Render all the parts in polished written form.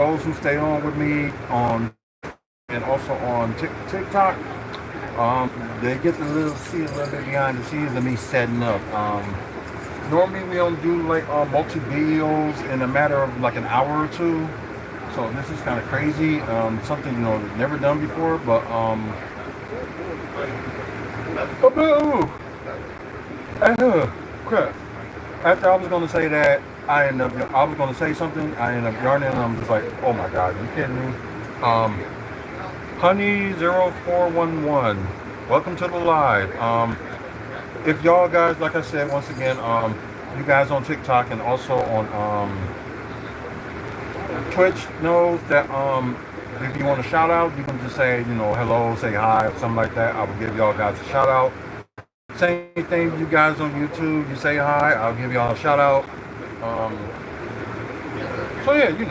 those who stay on with me on and also on TikTok, they get to see a little bit behind the scenes of me setting up. Normally we don't do like multi videos in a matter of like an hour or two. So this is kind of crazy. Something never done before, but crap. After I was gonna say that, I was gonna say something. I ended up yarning, and I'm just like, oh my god, are you kidding me? Honey0411, welcome to the live. If y'all guys, like I said once again, you guys on TikTok and also on Twitch knows that if you want a shout out, you can just say hello, say hi, or something like that. I will give y'all guys a shout out. Same thing, you guys on YouTube, you say hi, I'll give y'all a shout out. So yeah, get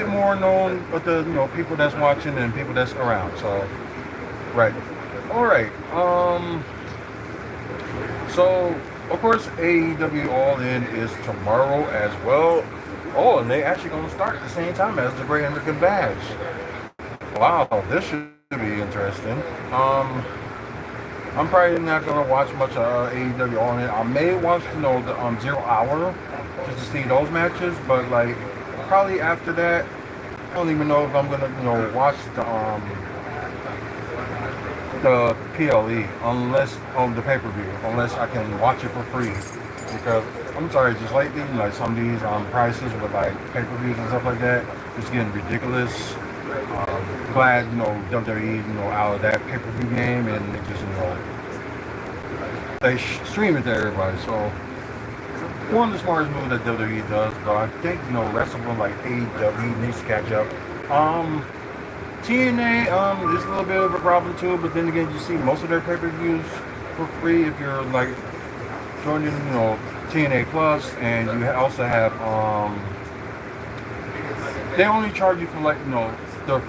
more known with the people that's watching and people that's around. So right, all right. So of course AEW All In is tomorrow as well. Oh, and they actually gonna start at the same time as the Great American Bash. Wow, this should be interesting. I'm probably not gonna watch much of AEW All In. I may watch the 0 Hour just to see those matches, but like probably after that, I don't even know if I'm gonna watch the PLE unless on the pay-per-view, unless I can watch it for free. Because I'm sorry, just lately, like some of these prices with like pay-per-views and stuff like that, it's getting ridiculous. Glad WWE out of that pay-per-view game and they just they stream it to everybody. So one of the smartest moves that WWE does, though, I think wrestling like AEW needs to catch up. TNA is a little bit of a problem too, but then again, you see most of their pay-per-views for free if you're like joining TNA Plus, and you also have they only charge you for like the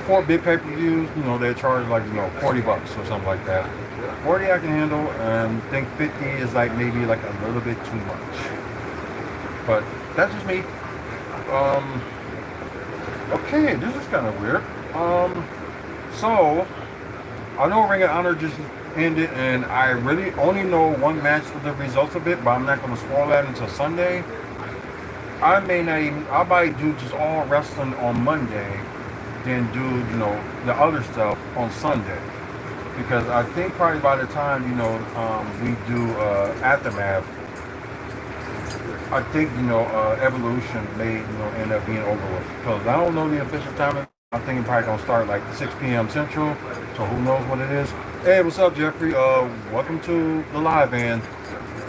four big pay-per-views. They charge like $40 or something like that. 40 I can handle, and I think 50 is like maybe like a little bit too much. But that's just me. Okay, this is kind of weird. So I know Ring of Honor just ended, and I really only know one match with the results of it, but I'm not going to spoil that until Sunday. I might do just all wrestling on Monday, then do the other stuff on Sunday, because I think probably by the time we do Aftermath, I think Evolution may end up being over with, because I don't know the official time. I think it's probably gonna start like 6 p.m. Central, so who knows what it is. Hey, what's up, Jeffrey? Welcome to the live, and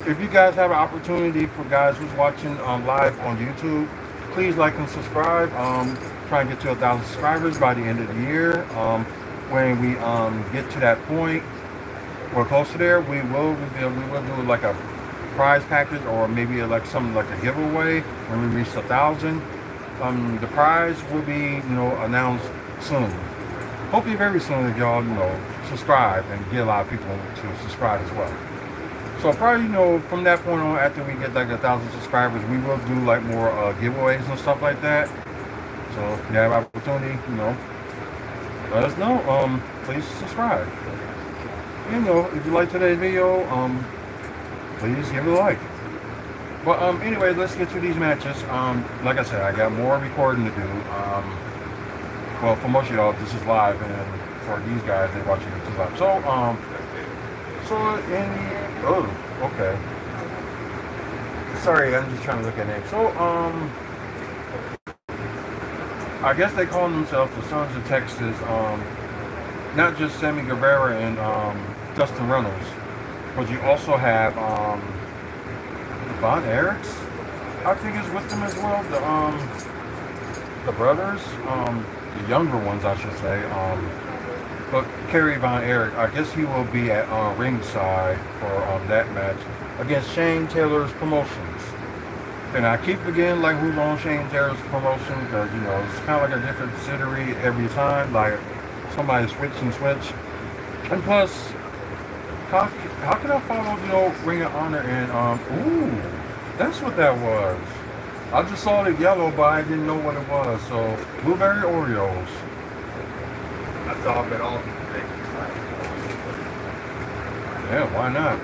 if you guys have an opportunity for guys who's watching live on YouTube, please like and subscribe. Try and get to 1,000 subscribers by the end of the year. When we get to that point, we're close to there. We will do like a prize package, or maybe like something like a giveaway when we reach 1,000. The prize will be announced soon. Hopefully very soon, if y'all subscribe and get a lot of people to subscribe as well. So probably from that point on, after we get like 1,000 subscribers, we will do like more giveaways and stuff like that. So if you have opportunity, let us know. Please subscribe. And if you like today's video, please give it a like. But anyway, let's get to these matches. Like I said, I got more recording to do. Well, for most of y'all, this is live, and for these guys, they're watching it live. Okay. Sorry, I'm just trying to look at names. So, I guess they call themselves the Sons of Texas. Not just Sammy Guevara and Dustin Reynolds, but you also have Von Erichs, I think, is with them as well. The brothers, the younger ones, I should say. But Kerry Von Erich, I guess he will be at ringside for that match against Shane Taylor's Promotions. And I keep forgetting like who's on Shane Taylor's promotion, because it's kind of like a different subsidiary every time. Like somebody switch. And plus, how can I follow Ring of Honor and ooh, that's what that was. I just saw the yellow, but I didn't know what it was. So blueberry Oreos. That's all been all big. Yeah, why not?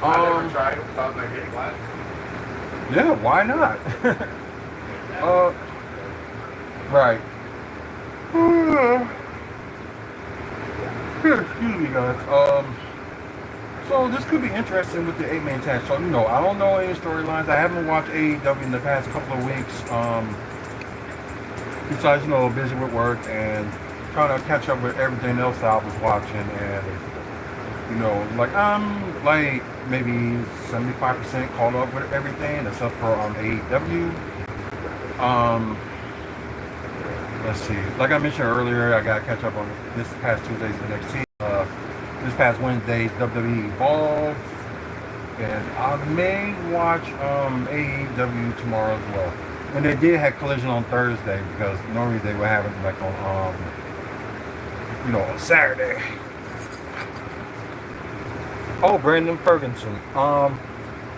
I never tried them, so I was like, hey, what? Yeah, why not? Right. Excuse me, guys. So this could be interesting with the 8-man tag. So I don't know any storylines. I haven't watched AEW in the past couple of weeks. Besides, busy with work and trying to catch up with everything else that I was watching, and I'm like maybe 75% caught up with everything except for AEW. Let's see. Like I mentioned earlier, I got to catch up on this past Tuesday's NXT. This past Wednesday's WWE Evolve, and I may watch AEW tomorrow as well. And they did have Collision on Thursday because normally they were having like on on Saturday. Oh, Brandon Ferguson.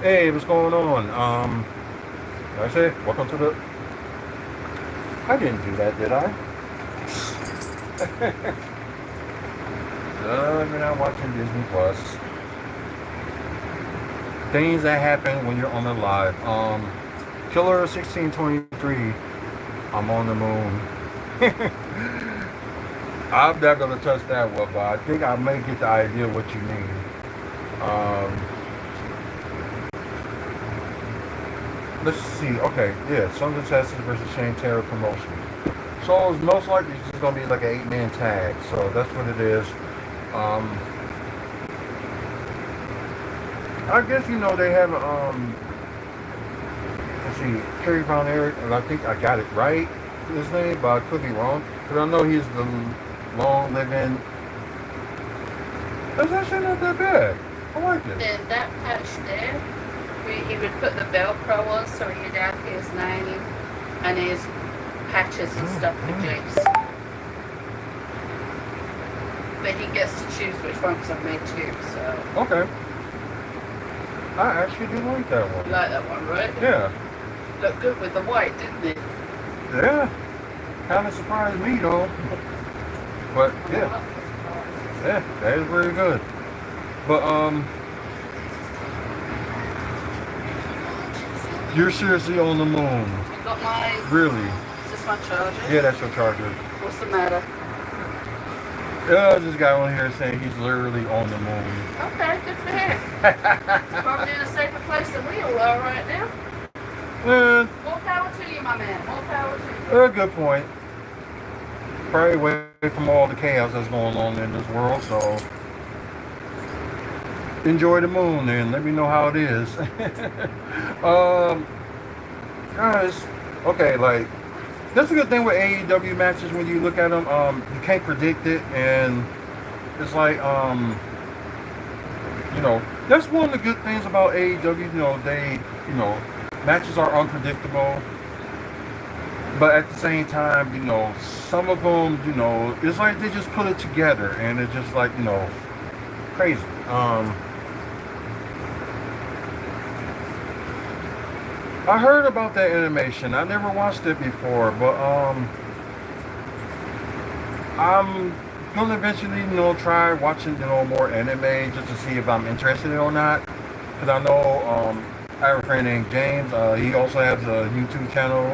Hey, what's going on? Did I say welcome to the? I didn't do that, did I? You're not watching Disney Plus. Things that happen when you're on the live. Killer 1623. I'm on the moon. I'm not gonna touch that one, but I think I may get the idea what you mean. Let's see. Okay, yeah, Sons of Texas versus Shane Taylor promotion. So it's most likely it's just gonna be like an 8-man tag. So that's what it is. I guess they have let's see, Kerry Von Erich, and I think I got it right, his name, but I could be wrong. Because I know he's the long living. That's actually not that bad. I like it. Then that patch there, he would put the Velcro on so he'd have his name and his patches and stuff for Jace. But he gets to choose which one because I've made two, so. Okay. I actually do like that one. You like that one, right? Yeah. Looked good with the white, didn't it? Yeah. Kind of surprised me though. But yeah. Yeah, that is very good. But you're seriously on the moon. You got mine? Really? Is this my charger? Yeah, that's your charger. What's the matter? This guy on here saying he's literally on the moon. Okay, good for him. He's probably in a safer place than we all are right now. More power to you, my man. More power to you. Good point. Probably away from all the chaos that's going on in this world, so enjoy the moon and let me know how it is. Guys, okay, like that's a good thing with AEW matches when you look at them. You can't predict it, and it's like that's one of the good things about AEW. They matches are unpredictable, but at the same time, some of them, it's like they just put it together, and it's just like crazy. I heard about that animation. I never watched it before, but I'm gonna eventually, try watching, more anime just to see if I'm interested in it or not. Because I know I have a friend named James. He also has a YouTube channel,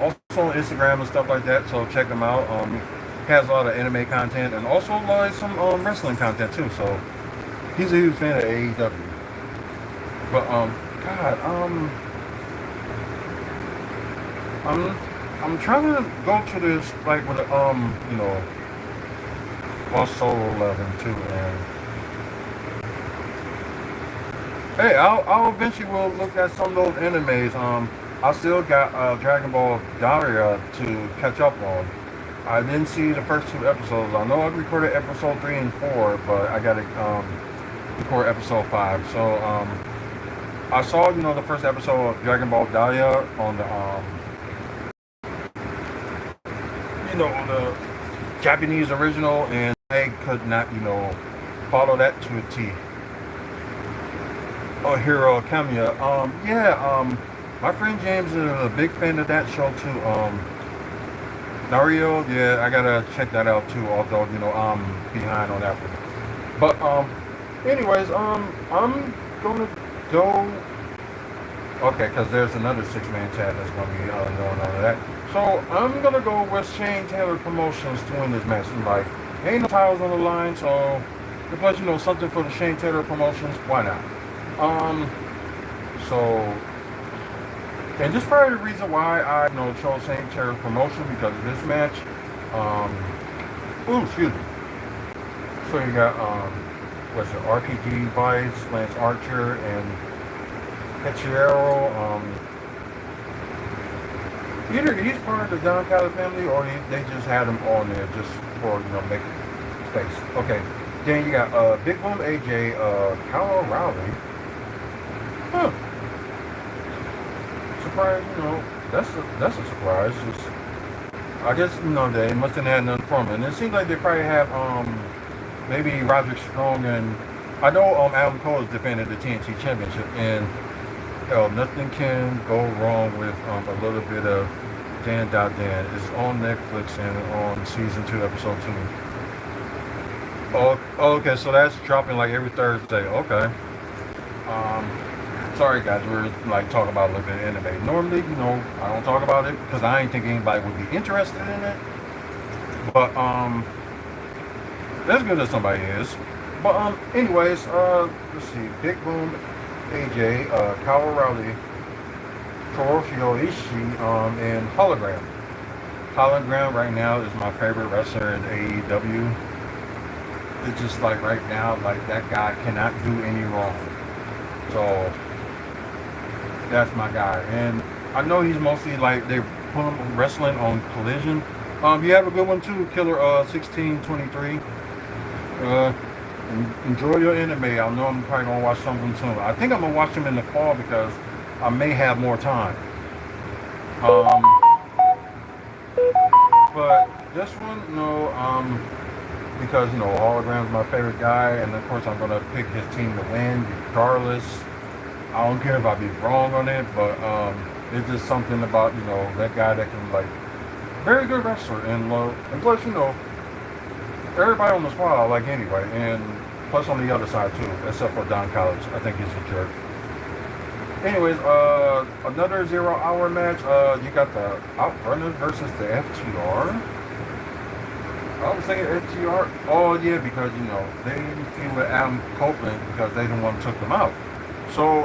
also on Instagram and stuff like that. So check him out. He has a lot of anime content and also like some wrestling content too. So he's a huge fan of AEW. But God, I'm trying to go to this like with Solo 11 too, and hey, I'll eventually will look at some of those animes. I still got Dragon Ball Daria to catch up on. I didn't see the first 2 episodes. I know I recorded episode 3 and 4, but I gotta record episode 5. So I saw the first episode of Dragon Ball Daria on the on the Japanese original, and I could not follow that to a T. Oh, Hero Academia. My friend James is a big fan of that show too. Dario, yeah, I gotta check that out too. Although I'm behind on that one. But anyways, I'm gonna go. Okay, because there's another six-man chat that's gonna be going on that. So I'm gonna go with Shane Taylor Promotions to win this match. Like, ain't no titles on the line, so plus something for the Shane Taylor Promotions. Why not? So, and this is probably the reason why I chose Shane Taylor Promotion because of this match. Excuse me. So you got what's it? RPG Vice, Lance Archer, and Pechero. Either he's part of the Don Callis family or they just had him on there just for making space. Okay. Then you got Big Boom AJ, Kyle O'Reilly. Huh. Surprise, that's a surprise. Just, I guess they mustn't have nothing for him. And it seems like they probably have maybe Roderick Strong and I know Adam Cole has defended the TNT Championship and nothing can go wrong with a little bit of Dan Dan. It's on Netflix and on season 2, episode 2. Oh, okay, so that's dropping like every Thursday. Okay. Sorry guys, we're like talking about a little bit of anime. Normally, I don't talk about it because I ain't think anybody would be interested in it. But that's good that somebody is. But anyways, let's see. Big Boom, AJ, Kyle O'Reilly, Toroshio Ishii, and Hologram. Hologram right now is my favorite wrestler in AEW. It's just like right now, like that guy cannot do any wrong. So that's my guy. And I know he's mostly like they put him wrestling on Collision. You have a good one too, Killer 1623. Enjoy your anime. I know I'm probably gonna watch something soon. I think I'm gonna watch them in the fall because I may have more time. But this one, because Hologram's my favorite guy, and of course I'm gonna pick his team to win regardless. I don't care if I be wrong on it, but it's just something about that guy that can like very good wrestler and plus everybody on the squad I like anyway, and plus on the other side too, except for Don College. I think he's a jerk. Anyways, another 0-hour match. You got the Outrunners versus the FTR. I was thinking FTR. Oh yeah, because they teamed with Adam Copeland because they didn't want to took them out. So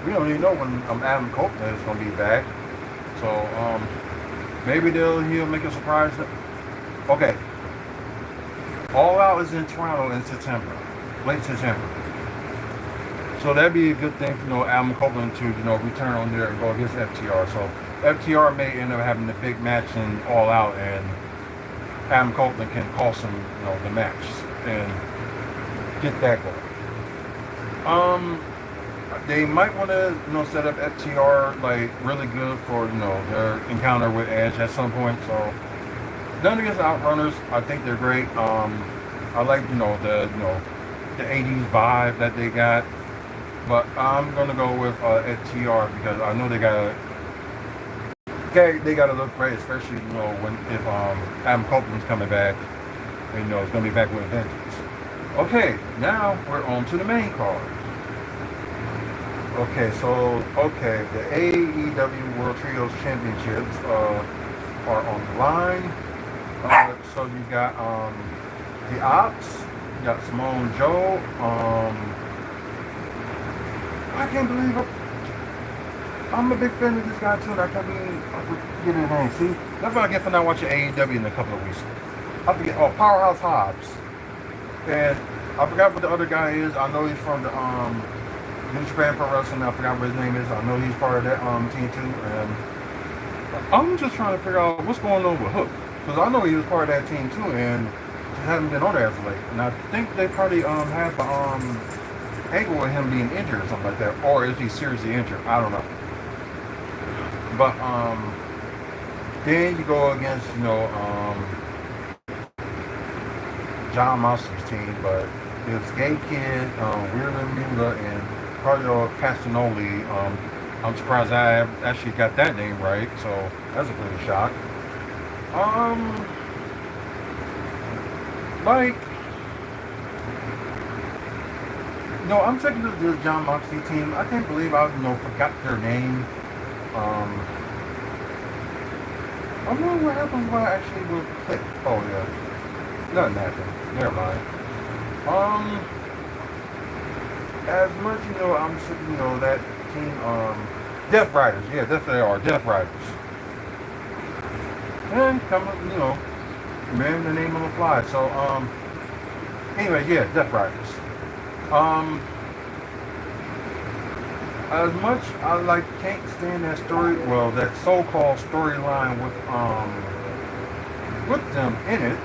we don't even know when Adam Copeland is gonna be back. So maybe he'll make a surprise. Okay. All Out is in Toronto in September, late September. So that'd be a good thing for Adam Copeland to return on there and go against FTR. So FTR may end up having the big match in All Out, and Adam Copeland can cost him the match and get that going. They might want to set up FTR like really good for their encounter with Edge at some point. So none against the Outrunners. I think they're great. I like the 80s vibe that they got. But I'm gonna go with FTR because I know they gotta look great, especially if Adam Copeland's coming back. And, it's gonna be back with a vengeance. Okay, now we're on to the main card. Okay, so the AEW World Trios Championships are on the line. So you got the Ops, you got Simone Joe. I can't believe it. I'm a big fan of this guy too, and I can't get his name. See, that's what I get for not watching AEW in a couple of weeks. I forget. Oh, Powerhouse Hobbs, and I forgot what the other guy is. I know he's from the New Japan Pro Wrestling. I forgot what his name is. I know he's part of that team too, and I'm just trying to figure out what's going on with Hook because I know he was part of that team too, and just hasn't been on there as of late. And I think they probably have the angle with him being injured or something like that, or is he seriously injured? I don't know. But then you go against John Monster's team, but it's Gay Kid, Weird Mula, and Carlo Castagnoli I'm surprised I actually got that name right, so that's a pretty shock. Um, like, no, I'm taking the John Moxley team. I can't believe I, forgot their name. I wonder what happens when I actually would click. Oh yeah, nothing happened. Never mind. As much I'm sick. That team. Death Riders. Yeah, that's what they are. Death Riders. And come up, remember the name on the fly. So anyway, yeah, Death Riders. Um, as much I can't stand that story. Well, that so-called storyline with them in it.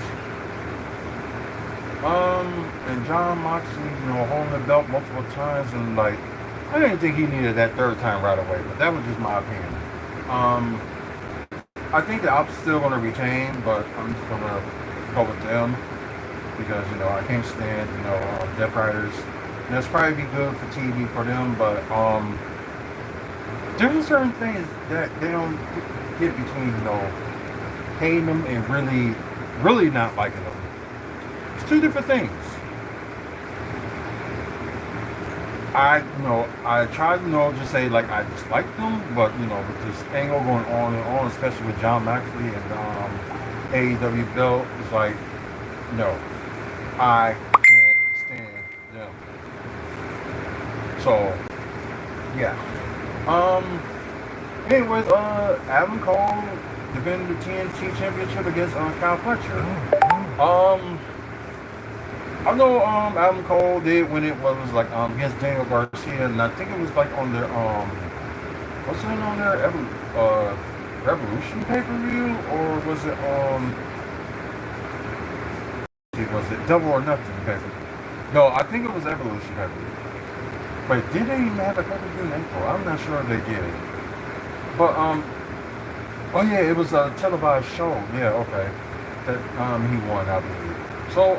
And John Moxley, holding the belt multiple times, and I didn't think he needed that third time right away, but that was just my opinion. I think that I'm still going to retain, but I'm just going to go with them because I can't stand Death Riders. And it's probably be good for TV for them, but there's certain things that they don't get between hating them and really not liking them. It's two different things. I try to just say I dislike them, but with this angle going on and on, especially with John Moxley and AEW belt, it's no, I can't stand them. So yeah. Anyways, Adam Cole defended the TNT Championship against Kyle Fletcher. I know Adam Cole did when it was against Daniel Garcia, and I think it was on their what's it on their Revolution pay-per-view, or was it Double or Nothing pay-per-view? No, I think it was Evolution pay-per-view. But did they even have a pay-per-view in April? I'm not sure if they did. But oh yeah, it was a televised show. Yeah, okay. That he won, I believe. So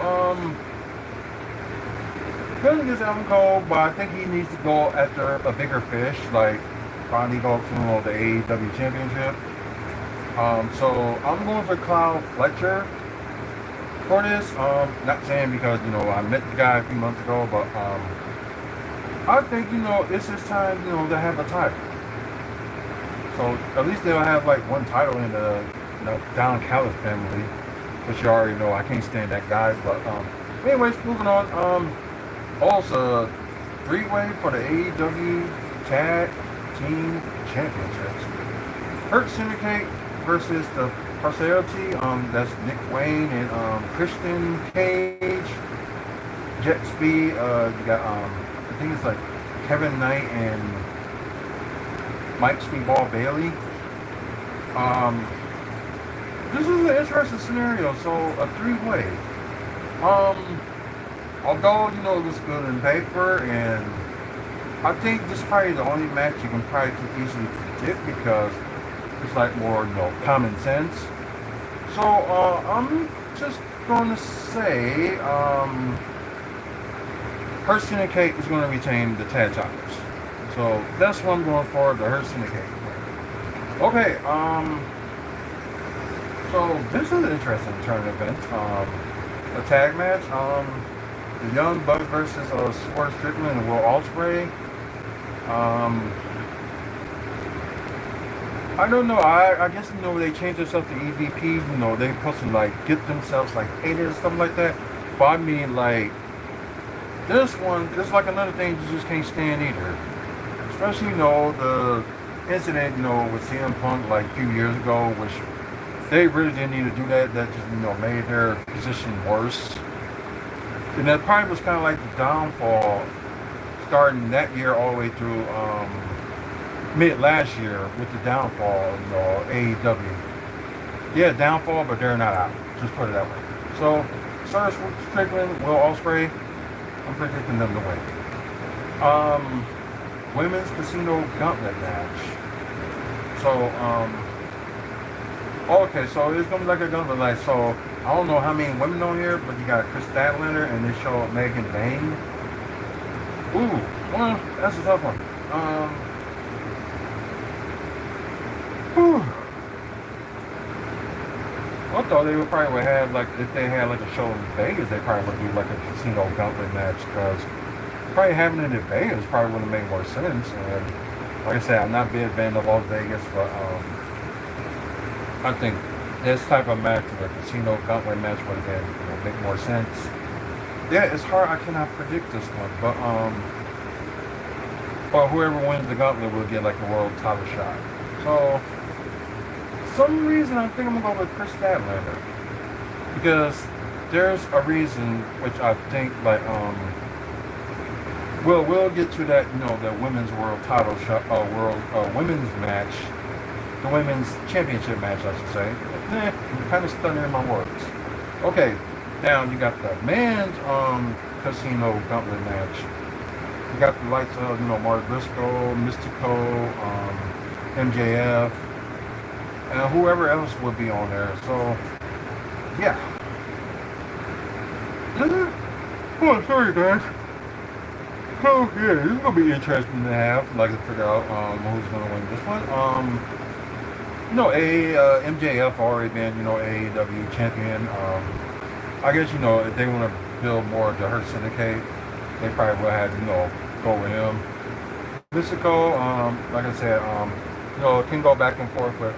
good against Adam Cole, but I think he needs to go after a bigger fish, finally go to the AEW Championship. So I'm going for Kyle Fletcher for this. Not saying because I met the guy a few months ago, but I think it's his time to have a title. So at least they'll have one title in the Don Callis family, which you already know I can't stand that guy. But anyways, moving on. Also, three-way for the AEW Tag Team Championships. Hurt Syndicate versus the Prosperity. That's Nick Wayne and Christian Cage. Jet Speed. You got I think it's Kevin Knight and Mike Speedball Bailey. This is an interesting scenario. So a three-way. Although, it looks good in paper, and I think this is probably the only match you can probably easily predict because it's more, common sense. So, I'm just going to say, Hurt Syndicate is going to retain the tag titles. So, that's what I'm going for, the Hurt Syndicate. Okay, so this is an interesting turn event. A tag match. The Young Bucks versus Swerve Strickland and Will Ospreay. I don't know. I guess they changed themselves to EVP. They supposed to get themselves hated or something like that. But I mean this one. This is another thing you just can't stand either. Especially the incident with CM Punk a few years ago, which they really didn't need to do that. That just made their position worse. And that probably was kind of the downfall starting that year all the way through mid last year with the downfall of AEW. Yeah, downfall, but they're not out. Just put it that way. So, Swerve Strickland, Will Ospreay, I'm predicting them to win. Women's Casino Gauntlet match. So, okay, so it's going to be a gauntlet. So, I don't know how many women on here, but you got Chris Statlander and they show up Megan Bayne. Ooh, well, that's a tough one. I thought they would probably would have, like, if they had like a show in Vegas, they probably would do like a casino gauntlet match, because probably having it in Vegas probably would have made more sense. And like I said, I'm not a big fan of Las Vegas, but I think this type of match, the casino gauntlet match, would have been, make more sense. Yeah, it's hard. I cannot predict this one, but whoever wins the gauntlet will get like a world title shot. So, for some reason, I think I'm gonna go with Chris Statlander, because there's a reason which I think like we'll get to that, the women's world title shot, women's match, the women's championship match, I should say. I'm kind of stuttering my words. Okay, now you got the men's casino gauntlet match. You got the likes of Mark Briscoe, Mystico, MJF, and whoever else would be on there. So yeah. Oh, sorry guys. Oh yeah, this is gonna be interesting to have, like, to figure out who's gonna win this one. MJF already been AEW champion. I guess if they want to build more of the Hurt Syndicate, they probably will have go with him. Mystico, like I said, can go back and forth with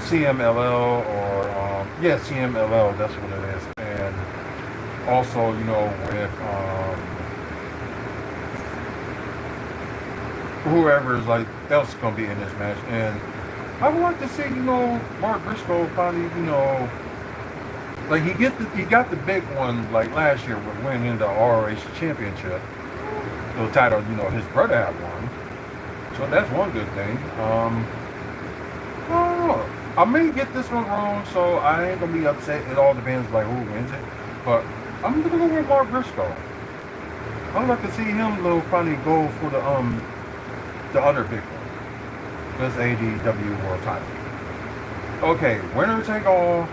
CMLL or CMLL. That's what it is, and also with whoever is like else gonna be in this match. And I would like to see Mark Briscoe finally like he got the big one like last year with winning the ROH championship, the title his brother had won. So that's one good thing. I don't know. I may get this one wrong, so I ain't gonna be upset. It all depends like who wins it. But I'm gonna go with Mark Briscoe. I'd like to see him finally go for the other big one. This AEW world title. Okay, winner take all.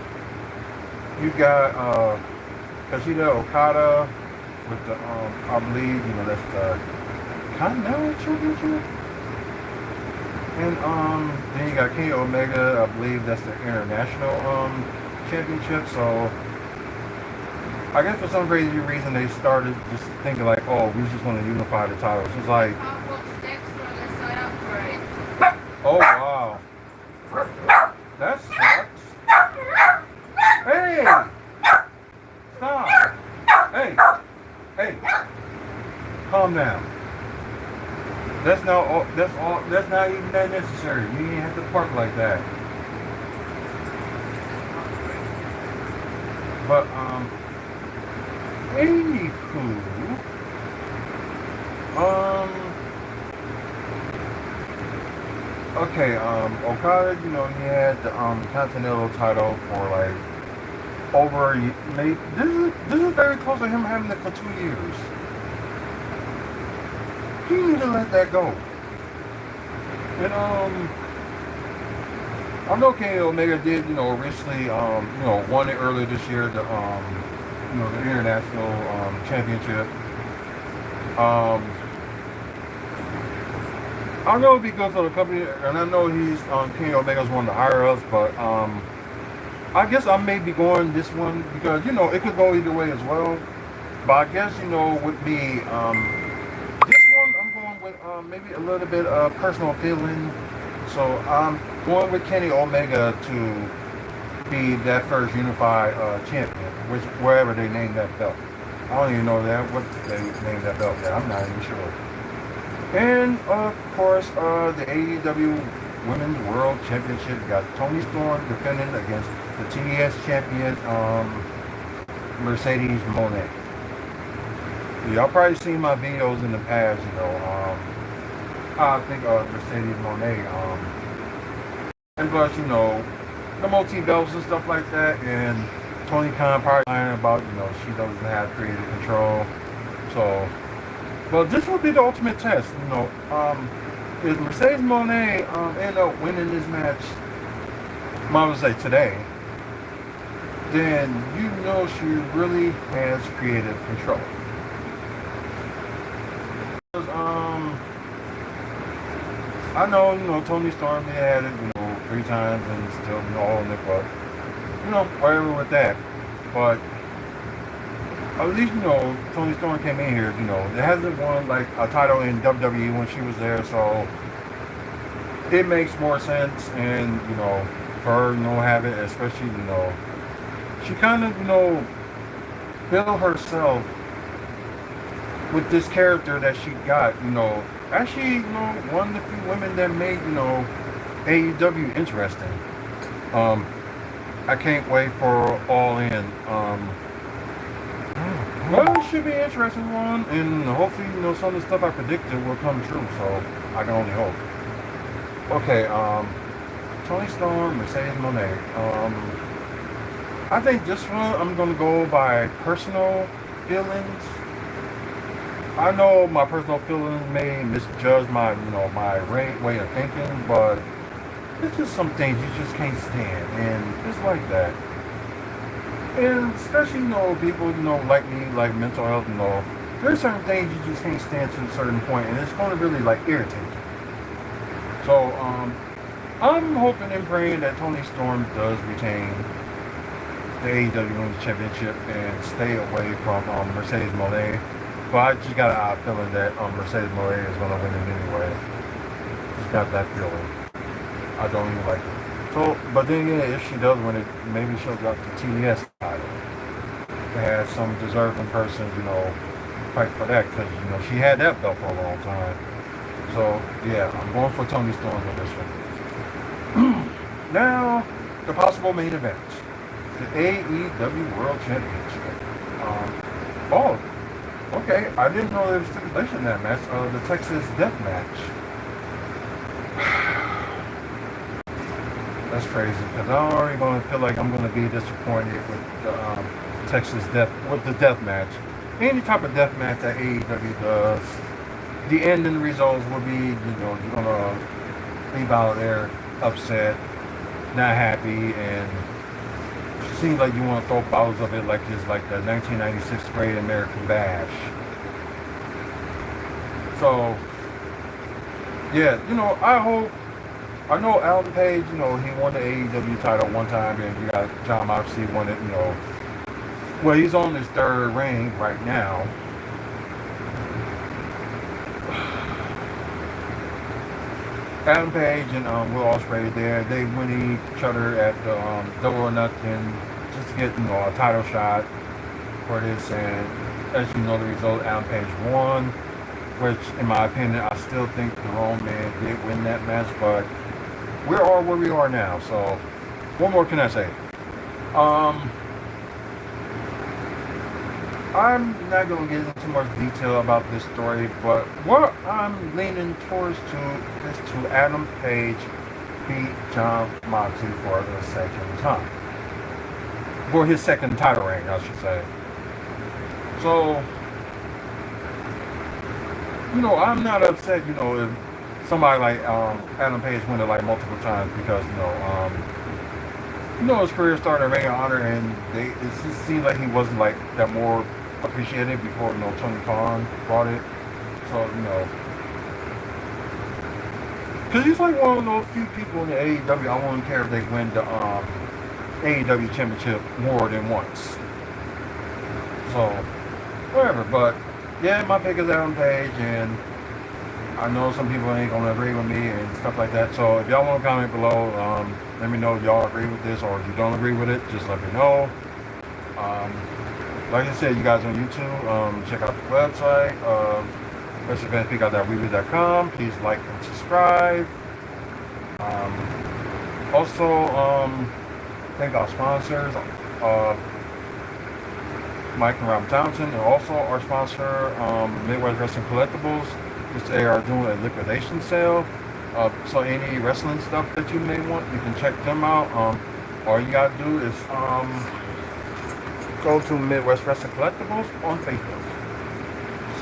You got Kazuchika Okada with the I believe that's the Continental Championship. And then you got Kenny Omega, I believe that's the International Championship. So I guess for some crazy reason they started just thinking like, oh, we're just gonna unify the titles. It's like, oh wow. That sucks. Hey! Stop! Hey! Hey! Calm down. That's not even that necessary. You ain't have to park like that. But anywho, okay, Okada, he had the Continental title for like over this is very close to him having it for 2 years. He need to let that go. And I know Kenny Omega did, recently won it earlier this year, the the international championship. I know it'd be good for the company, and I know he's Kenny Omega's one of the higher ups, but I guess I may be going this one because it could go either way as well. But I guess with me, this one I'm going with maybe a little bit of personal feeling. So I'm going with Kenny Omega to be that first unified champion, wherever they name that belt. I don't even know what they named that belt yet. I'm not even sure. And of course, the AEW Women's World Championship got Toni Storm defending against the TBS champion Mercedes Moné. Y'all probably seen my videos in the past, I think Mercedes Moné, and plus, the multi-belts and stuff like that, and Tony Khan probably lying about, she doesn't have creative control, so, but this will be the ultimate test, if Mercedes Moné end up winning this match, I would say today, then she really has creative control. I know, Tony Storm had it, 3 times and still all in it, but whatever with that. But at least, Toni Storm came in here, it hasn't won like a title in WWE when she was there, so it makes more sense. And, for her, have it, especially, she kind of, built herself with this character that she got, actually, one of the few women that made, AEW interesting. I can't wait for All In. Well, it should be an interesting one, and hopefully, some of the stuff I predicted will come true, so I can only hope. Okay, Toni Storm, Mercedes Moné. I think this one, I'm going to go by personal feelings. I know my personal feelings may misjudge my, my way of thinking, but it's just some things you just can't stand, and it's like that. And especially, people, like me, like mental health, there's certain things you just can't stand to a certain point, and it's going to really, irritate you. So, I'm hoping and praying that Toni Storm does retain the AEW Women's Championship and stay away from Mercedes Moné. But I just got an odd feeling that Mercedes Moné is going to win it anyway. Just got that feeling. I don't even like it. So, but then again, if she does win it, maybe she'll drop the TBS title. To have some deserving person, fight for that, because, she had that belt for a long time. So, yeah, I'm going for Toni Storm with this one. Now, the possible main event. The AEW World Championship. Okay, I didn't know there was stipulation in that match. The Texas Death Match. That's crazy, because I'm already going to feel like I'm going to be disappointed with the death match. Any type of death match that AEW does, the ending results will be, you're going to leave out there upset, not happy, and it seems like you want to throw bottles of it like it's like the 1996 Great American Bash. So, yeah, I know Alan Page, he won the AEW title one time, and you got John Moxley won it, well, he's on his third reign right now. Adam Page and Will Ospreay there, they win each other at the Double or Nothing just to get, a title shot for this, and as you know the result, Adam Page won, which in my opinion, I still think the Roman Man did win that match, but we are where we are now, so what more can I say? I'm not going to get into too much detail about this story, but what I'm leaning towards is to Adam Page beat John Moxley for the second time. For his second title reign, I should say. So, I'm not upset, if somebody like Adam Page win it multiple times, because, his career started in Ring of Honor, and it just seemed like he wasn't that more appreciated before, Tony Khan brought it. So, because he's one of those few people in the AEW, I wouldn't care if they win the AEW Championship more than once. So, whatever. But, yeah, my pick is Adam Page, and I know some people ain't going to agree with me and stuff like that. So, if y'all want to comment below, let me know if y'all agree with this, or if you don't agree with it, just let me know. Like I said, you guys on YouTube, check out the website, WrestleFansPeak.com. Please like and subscribe. Also, thank our sponsors, Mike and Rob Thompson, and also our sponsor, Midwest Wrestling Collectibles, which they are doing a liquidation sale. So any wrestling stuff that you may want, you can check them out. All you gotta do is go to Midwest Wrestling Collectibles on Facebook.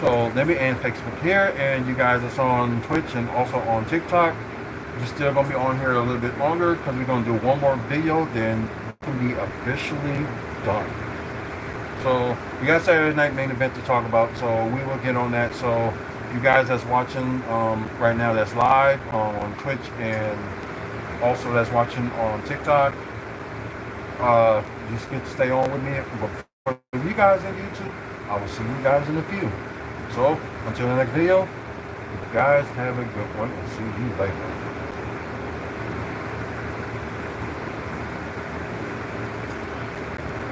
So let me end Facebook here, and you guys are on Twitch and also on TikTok. You're still gonna be on here a little bit longer because we're gonna do one more video, then we can be officially done. So we got Saturday night main event to talk about, so we will get on that. So you guys that's watching right now, that's live on Twitch, and also that's watching on TikTok, Just get to stay on with me. But for you guys in YouTube, I will see you guys in a few. So, until the next video, you guys have a good one and see you later.